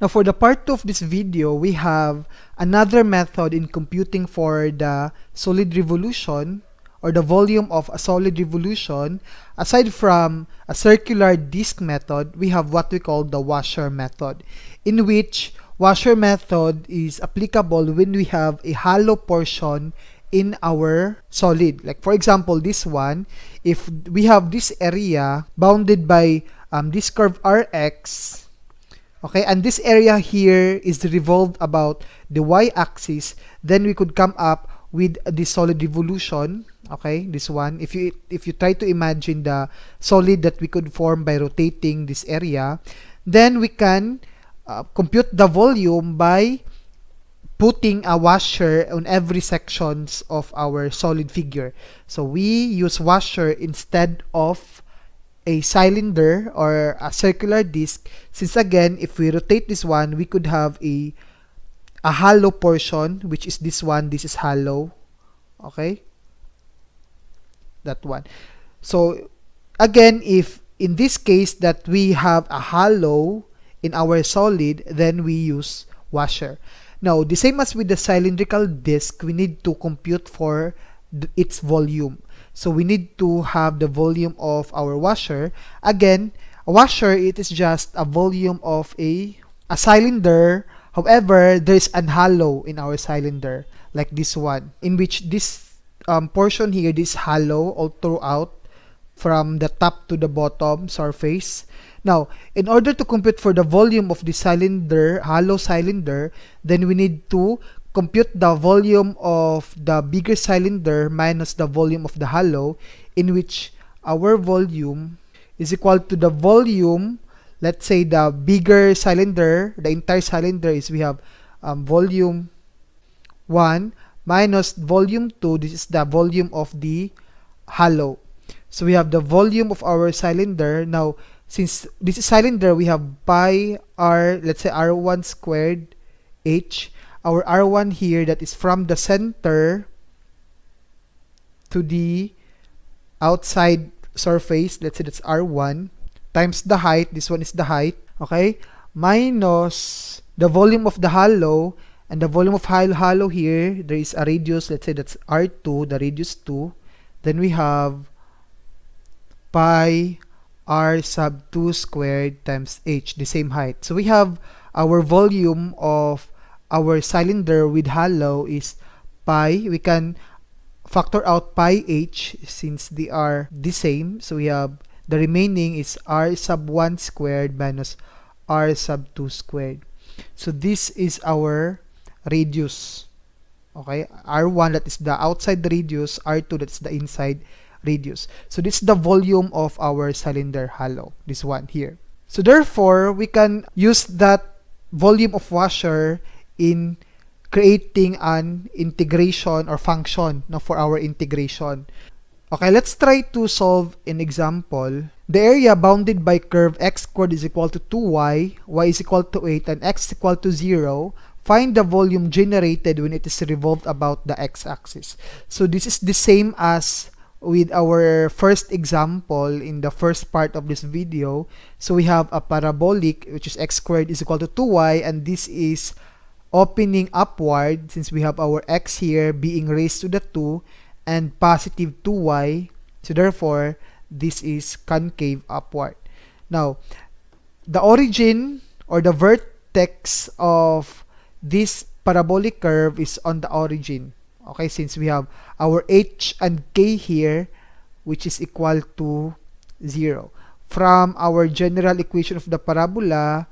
Now for the part 2 of this video, we have another method in computing for the solid revolution or the volume of a solid revolution. Aside from a circular disk method, we have what we call the washer method, in which washer method is applicable when we have a hollow portion in our solid. Like for example, this one, if we have this area bounded by this curve Rx, okay, and this area here is revolved about the y-axis, then we could come up with the solid revolution. Okay, this one, if you try to imagine the solid that we could form by rotating this area, then we can compute the volume by putting a washer on every sections of our solid figure. So we use washer instead of a cylinder or a circular disc, since again, if we rotate this one, we could have a hollow portion, which is this one. This is hollow. Okay, that one. So again, if in this case that we have a hollow in our solid, then we use washer. Now, the same as with the cylindrical disc, we need to compute for its volume. So we need to have the volume of our washer. Again, a washer, it is just a volume of a cylinder. However, there's an hollow in our cylinder, like this one, in which this portion here, this hollow all throughout from the top to the bottom surface. Now, in order to compute for the volume of the cylinder, hollow cylinder, then we need to compute the volume of the bigger cylinder minus the volume of the hollow, in which our volume is equal to the volume, let's say the bigger cylinder, the entire cylinder is, we have volume 1 minus volume 2, this is the volume of the hollow. So we have the volume of our cylinder. Now, since this is cylinder, we have pi r, let's say r1 squared h. Our r1 here, that is from the center to the outside surface, let's say that's r1, times the height, this one is the height, okay, minus the volume of the hollow, and the volume of hollow here, there is a radius, let's say that's r2, the radius 2, then we have pi r sub 2 squared times h, the same height. So we have our volume of our cylinder with hollow is pi. We can factor out pi h since they are the same. So we have the remaining is r sub 1 squared minus r sub 2 squared. So this is our radius. Okay, r1, that is the outside radius, r2, that's the inside radius. So this is the volume of our cylinder hollow, this one here. So therefore, we can use that volume of washer in creating an integration or function for our integration. Okay, let's try to solve an example. The area bounded by curve x squared is equal to 2y, y is equal to 8, and x is equal to 0. Find the volume generated when it is revolved about the x-axis. So this is the same as with our first example in the first part of this video. So we have a parabolic, which is x squared is equal to 2y, and this is opening upward since we have our x here being raised to the 2 and positive 2y. So therefore, this is concave upward. Now, the origin or the vertex of this parabolic curve is on the origin. Okay, since we have our h and k here, which is equal to 0. From our general equation of the parabola,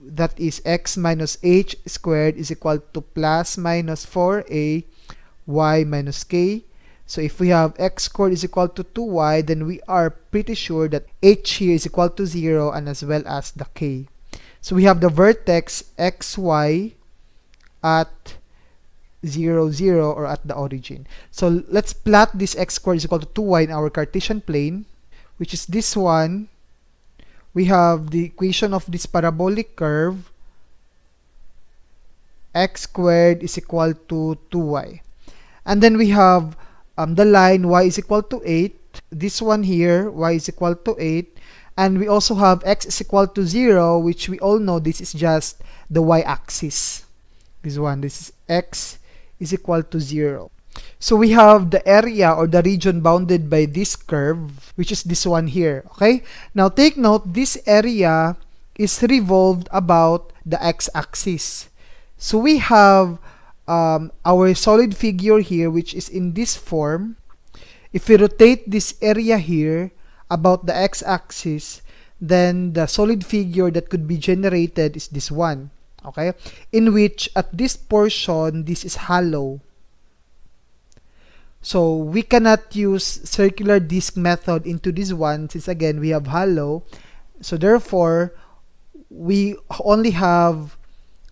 that is x minus h squared is equal to plus minus 4a y minus k. So if we have x squared is equal to 2y, then we are pretty sure that h here is equal to 0 and as well as the k. So we have the vertex xy at 0, 0, or at the origin. So let's plot this x squared is equal to 2y in our Cartesian plane, which is this one. We have the equation of this parabolic curve, x squared is equal to 2y. And then we have the line y is equal to 8. This one here, y is equal to 8. And we also have x is equal to 0, which we all know this is just the y-axis. This one, this is x is equal to 0. So we have the area or the region bounded by this curve, which is this one here. Okay? Now take note, this area is revolved about the x-axis. So we have our solid figure here, which is in this form. If we rotate this area here about the x-axis, then the solid figure that could be generated is this one. Okay? In which, at this portion, this is hollow. So we cannot use circular disc method into this one, since again we have hollow. So therefore, we only have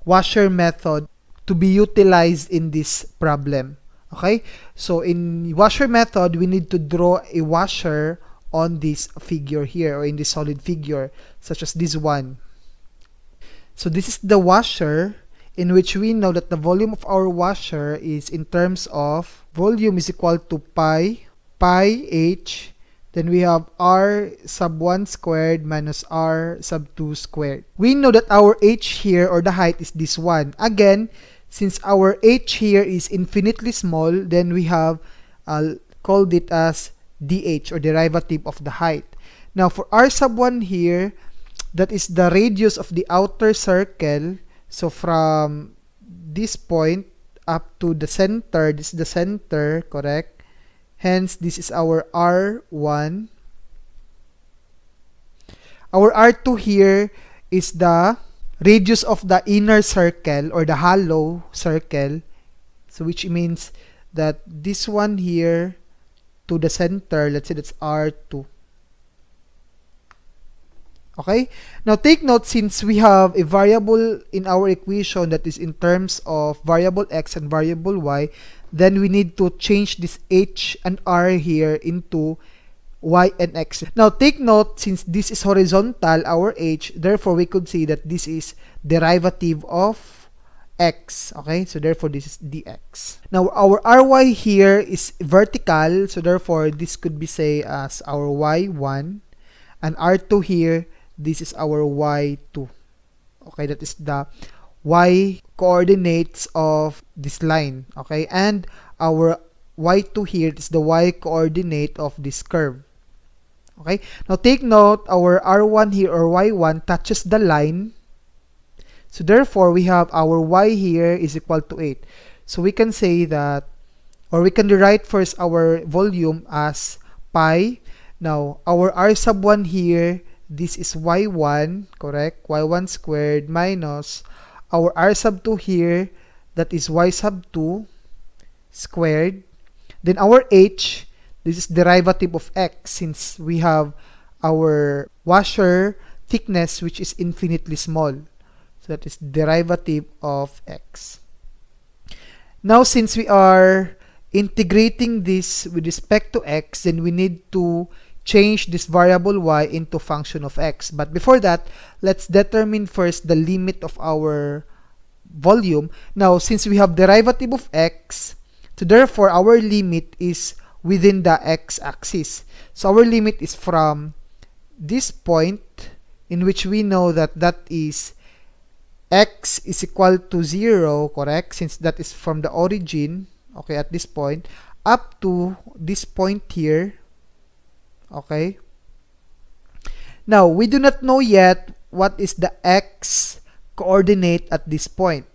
washer method to be utilized in this problem. Okay? So in washer method, we need to draw a washer on this figure here, or in this solid figure, such as this one. So this is the washer, in which we know that the volume of our washer is in terms of volume is equal to pi h, then we have r sub 1 squared minus r sub 2 squared. We know that our h here, or the height, is this one. Again, since our h here is infinitely small, then we have called it as dh, or derivative of the height. Now for r sub 1 here, that is the radius of the outer circle. So from this point up to the center, this is the center, correct? Hence, this is our R1. Our R2 here is the radius of the inner circle, or the hollow circle. So which means that this one here to the center, let's say that's R2. Okay? Now take note, since we have a variable in our equation that is in terms of variable x and variable y, then we need to change this h and r here into y and x. Now take note, since this is horizontal, our h, therefore we could say that this is derivative of x. Okay? So therefore this is dx. Now our ry here is vertical, so therefore this could be say as our y1, and r2 here, this is our y2. Okay, that is the y coordinates of this line. Okay, and our y2 here is the y coordinate of this curve. Okay, now take note, our r1 here, or y1, touches the line. So therefore, we have our y here is equal to 8. So we can say that, or we can rewrite first our volume as pi. Now, our r sub 1 here, this is y1, correct? y1 squared minus our r sub 2 here, that is y sub 2 squared. Then our h, this is derivative of x, since we have our washer thickness, which is infinitely small. So that is derivative of x. Now, since we are integrating this with respect to x, then we need to change this variable y into function of x. But before that, let's determine first the limit of our volume. Now, since we have derivative of x, so therefore our limit is within the x-axis. So our limit is from this point, in which we know that that is x is equal to 0, correct? Since that is from the origin, okay, at this point, up to this point here. Okay. Now, we do not know yet what is the x coordinate at this point.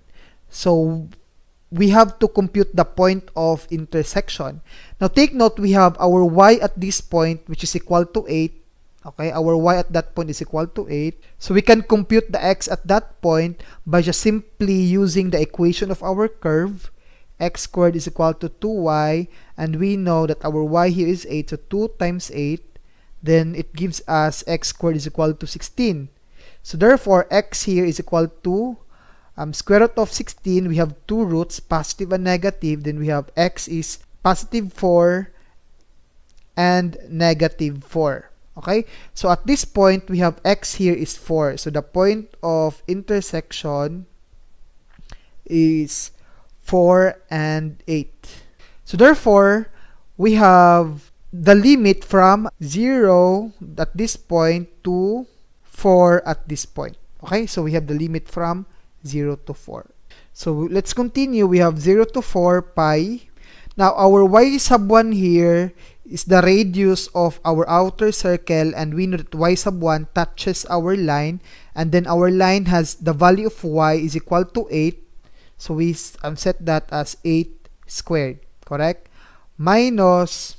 So, we have to compute the point of intersection. Now, take note, we have our y at this point, which is equal to 8. Okay, our y at that point is equal to 8. So, we can compute the x at that point by just simply using the equation of our curve. X squared is equal to 2y, and we know that our y here is 8, so 2 times 8, then it gives us x squared is equal to 16. So therefore, x here is equal to square root of 16. We have two roots, positive and negative. Then we have x is positive 4 and negative 4. Okay? So at this point, we have x here is 4. So the point of intersection is 4 and 8. So therefore, we have the limit from 0 at this point to 4 at this point. Okay, so we have the limit from 0 to 4. So let's continue. We have 0 to 4 pi. Now our y sub 1 here is the radius of our outer circle, and we know that y sub 1 touches our line, and then our line has the value of y is equal to 8. So we set that as 8 squared, correct? Minus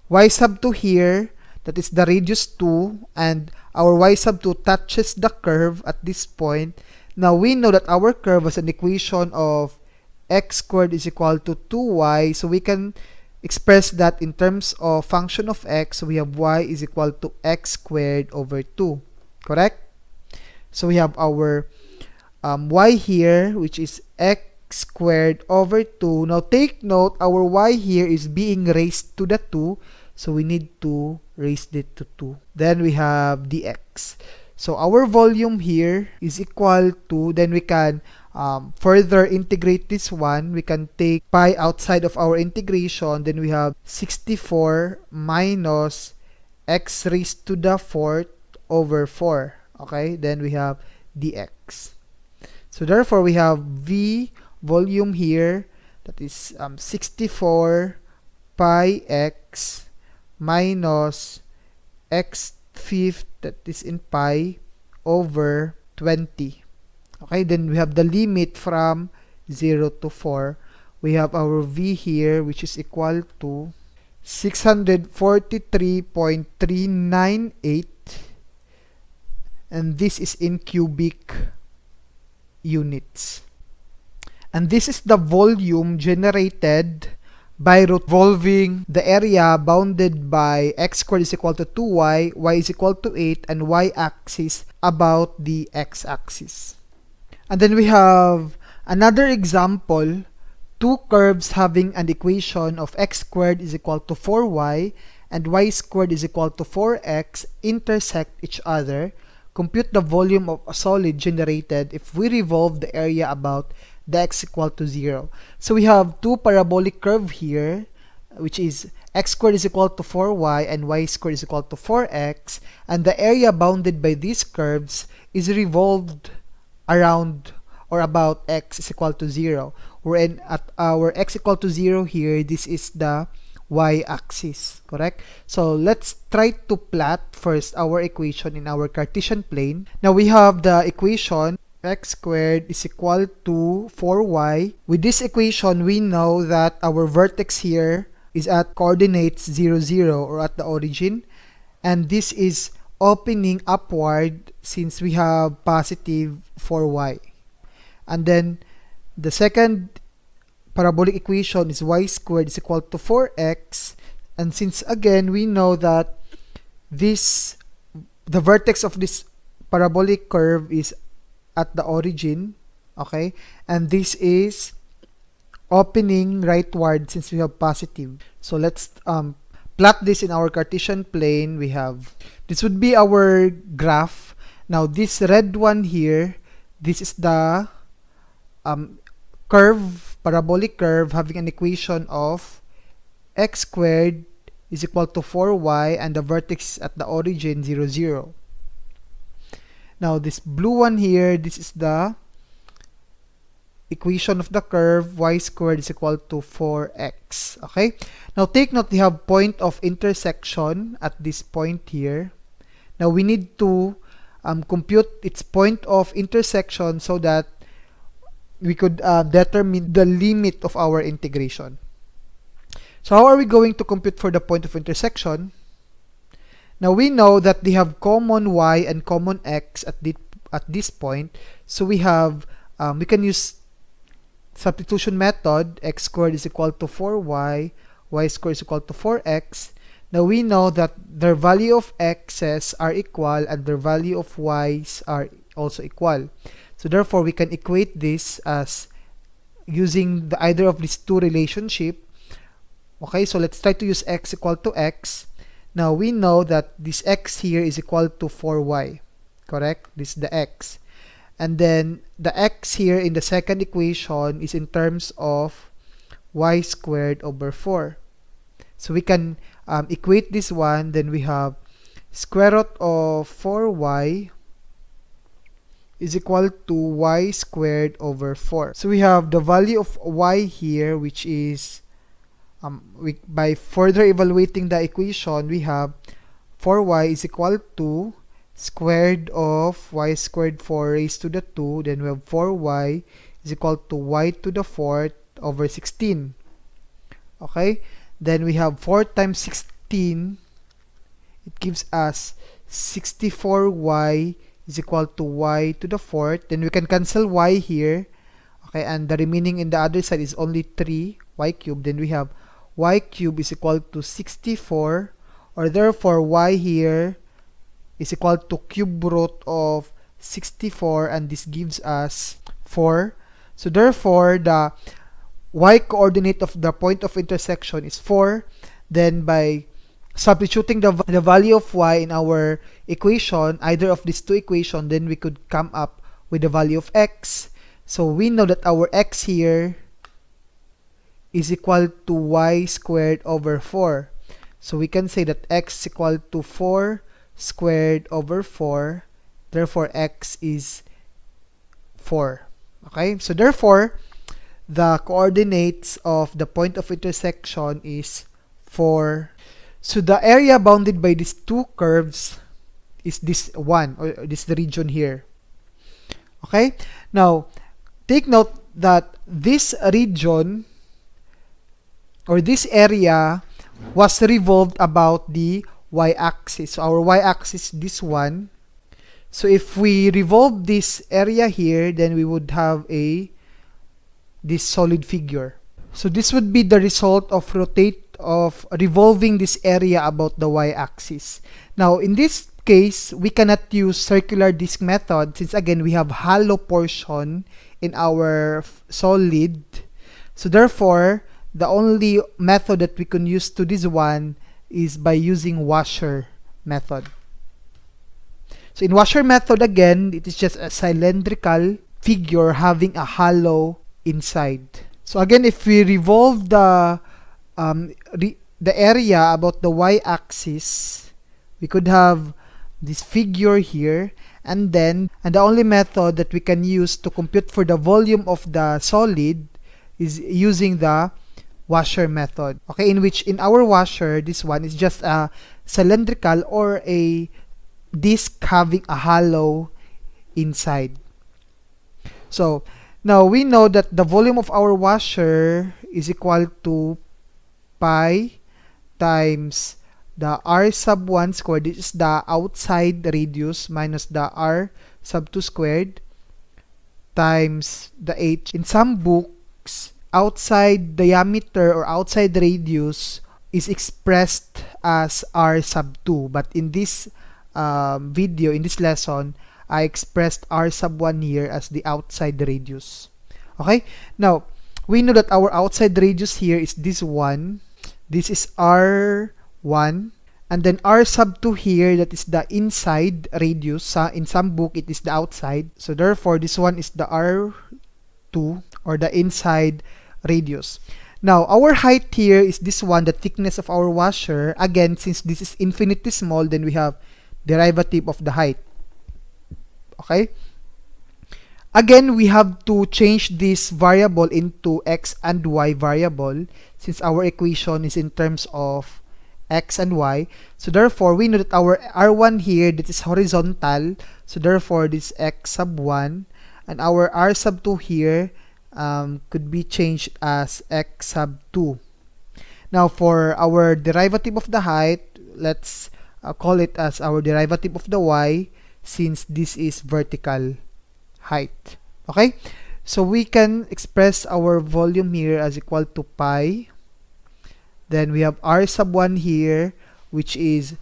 y sub 2 here, that is the radius 2, and our y sub 2 touches the curve at this point. Now we know that our curve has an equation of x squared is equal to 2y, so we can express that in terms of function of x. So we have y is equal to x squared over 2, correct? So we have our y here, which is x squared over 2. Now take note, our y here is being raised to the 2, so we need to raise it to 2. Then we have dx. So our volume here is equal to, then we can further integrate this one. We can take pi outside of our integration. Then we have 64 minus x raised to the 4th over 4. Okay, then we have dx. So therefore we have v volume here, that is 64 pi x minus x fifth, that is in pi, over 20. Okay, then we have the limit from 0 to 4. We have our v here, which is equal to 643.398, and this is in cubic units. And this is the volume generated by revolving the area bounded by x squared is equal to 2y, y is equal to 8, and y-axis about the x-axis. And then we have another example, two curves having an equation of x squared is equal to 4y and y squared is equal to 4x intersect each other. Compute the volume of a solid generated if we revolve the area about the x equal to 0. So we have two parabolic curve here, which is x squared is equal to 4y and y squared is equal to 4x, and the area bounded by these curves is revolved around or about x is equal to 0. Wherein at our x equal to 0 here, this is the y-axis, correct? So let's try to plot first our equation in our Cartesian plane. Now we have the equation x squared is equal to 4y. With this equation, we know that our vertex here is at coordinates 0, 0, or at the origin, and this is opening upward since we have positive 4y. And then the second parabolic equation is y squared is equal to 4x, and since again we know that the vertex of this parabolic curve is at the origin, okay, and this is opening rightward since we have positive. So let's plot this in our Cartesian plane. We have, this would be our graph. Now this red one here, this is the curve, parabolic curve having an equation of x squared is equal to 4y and the vertex at the origin 0, 0. Now this blue one here, this is the equation of the curve y squared is equal to 4x. Okay, now take note, we have point of intersection at this point here. Now we need to compute its point of intersection so that we could determine the limit of our integration. So how are we going to compute for the point of intersection? Now we know that they have common y and common x at this point. So we have we can use substitution method. X squared is equal to 4y, y squared is equal to 4x. Now we know that their value of x's are equal and their value of y's are also equal. So therefore we can equate this as using either of these two relationship. Okay, so let's try to use x equal to x. Now we know that this x here is equal to 4y, correct? This is the x. And then the x here in the second equation is in terms of y squared over 4. So we can equate this one, then we have square root of 4y is equal to y squared over 4. So we have the value of y here, which is, by further evaluating the equation, we have 4y is equal to squared of y squared 4 raised to the 2. Then we have 4y is equal to y to the 4th over 16. Okay? Then we have 4 times 16. It gives us 64y is equal to y to the 4th. Then we can cancel y here. Okay, and the remaining in the other side is only 3 y cubed. Then we have y cubed is equal to 64, or therefore y here is equal to cube root of 64, and this gives us 4. So therefore the y coordinate of the point of intersection is 4. Then by substituting the value of y in our equation, either of these two equations, then we could come up with the value of x. So we know that our x here is equal to y squared over 4. So we can say that x is equal to 4 squared over 4. Therefore x is 4. Okay, so therefore the coordinates of the point of intersection is 4. So the area bounded by these two curves is this one, or this region here. Okay? Now, take note that this region or this area was revolved about the y-axis. So our y-axis is this one. So if we revolve this area here, then we would have this solid figure. So this would be the result of revolving this area about the y-axis. Now, in this case, we cannot use circular disc method since again we have hollow portion in our solid. So therefore, the only method that we can use to this one is by using washer method. So in washer method, again, it is just a cylindrical figure having a hollow inside. So again, if we revolve the area about the y-axis, we could have this figure here, and the only method that we can use to compute for the volume of the solid is using the washer method. Okay, in which in our washer, this one is just a cylindrical or a disc having a hollow inside. So now we know that the volume of our washer is equal to pi times the r sub 1 squared. This is the outside radius minus the r sub 2 squared times the h. In some books, outside diameter or outside radius is expressed as r sub 2, but in this video, in this lesson, I expressed r sub 1 here as the outside radius. Okay, now we know that our outside radius here is this one. This is r1, and then r sub 2 here, that is the inside radius. In some book it is the outside, so therefore this one is the r2 or the inside radius. Now our height here is this one, the thickness of our washer. Again, since this is infinitesimal, then we have derivative of the height. Okay, again we have to change this variable into x and y variable since our equation is in terms of x and y. So therefore we know that our r1 here, that is horizontal, so therefore this x sub 1, and our r sub 2 here could be changed as x sub 2. Now for our derivative of the height, let's call it as our derivative of the y, since this is vertical height. Okay, so we can express our volume here as equal to pi. Then we have r sub 1 here, which is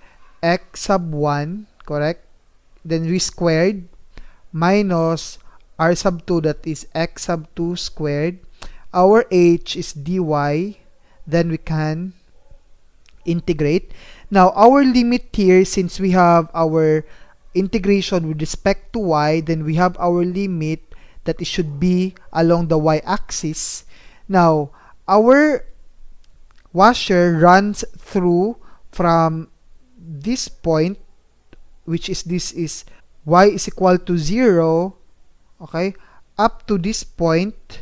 x sub 1, correct? Then we squared minus r sub 2, that is x sub 2 squared. Our h is dy. Then we can integrate. Now our limit here, since we have our integration with respect to y, then we have our limit that it should be along the y-axis. Now our washer runs through from this point, which is this is y is equal to 0, okay, up to this point,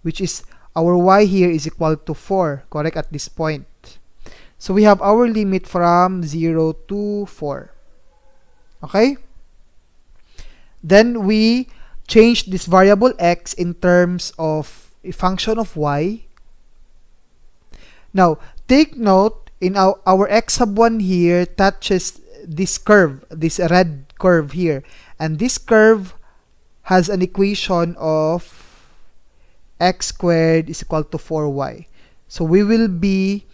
which is our y here is equal to 4, correct, at this point. So we have our limit from 0 to 4. Okay? Then we change this variable x in terms of a function of y. Now, take note, in our x sub 1 here touches this curve, this red curve here. And this curve has an equation of x squared is equal to 4y. So we will be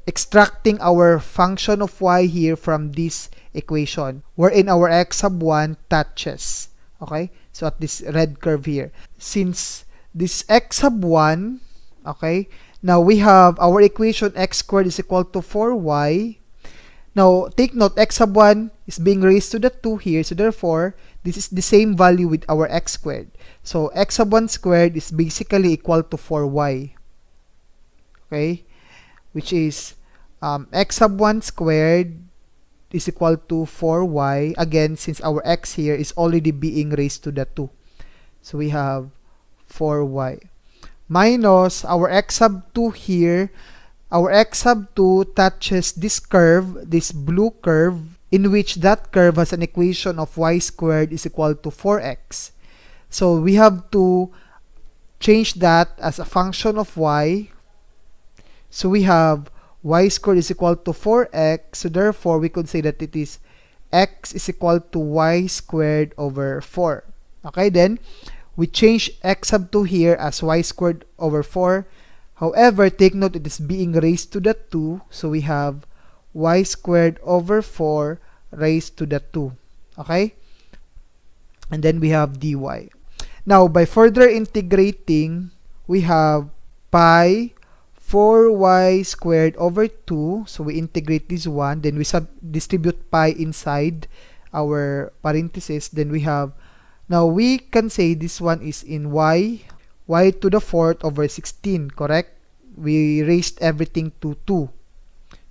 extracting our function of y here from this equation, wherein our x sub 1 touches. Okay? So at this red curve here. Since this x sub 1, okay, now we have our equation x squared is equal to 4y. Now, take note, x sub 1 is being raised to the 2 here. So therefore, this is the same value with our x squared. So x sub 1 squared is basically equal to 4y. Okay? Which is x sub 1 squared is equal to 4y. Again, since our x here is already being raised to the 2. So we have 4y. Minus our x sub 2 here. Our x sub 2 touches this curve, this blue curve, in which that curve has an equation of y squared is equal to 4x. So we have to change that as a function of y. So we have y squared is equal to 4x. So therefore, we could say that it is x is equal to y squared over 4. Okay, then we change x sub 2 here as y squared over 4. However, take note, it is being raised to the 2. So we have y squared over 4 raised to the 2. Okay? And then we have dy. Now, by further integrating, we have pi 4y squared over 2. So we integrate this one. Then we distribute pi inside our parenthesis. Then we have, now we can say this one is in y to the 4th over 16, correct? We raised everything to 2.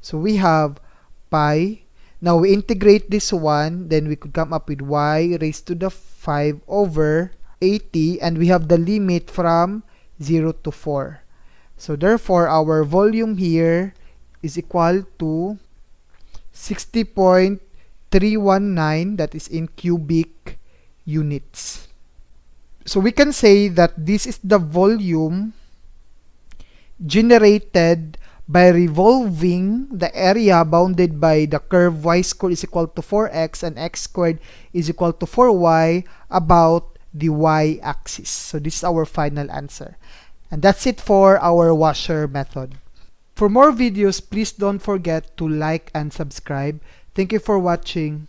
So we have pi. Now we integrate this one, then we could come up with y raised to the 5 over 80, and we have the limit from 0 to 4. So therefore, our volume here is equal to 60.319, that is in cubic units. So we can say that this is the volume generated by revolving the area bounded by the curve y squared is equal to 4x and x squared is equal to 4y about the y-axis. So this is our final answer. And that's it for our washer method. For more videos, please don't forget to like and subscribe. Thank you for watching.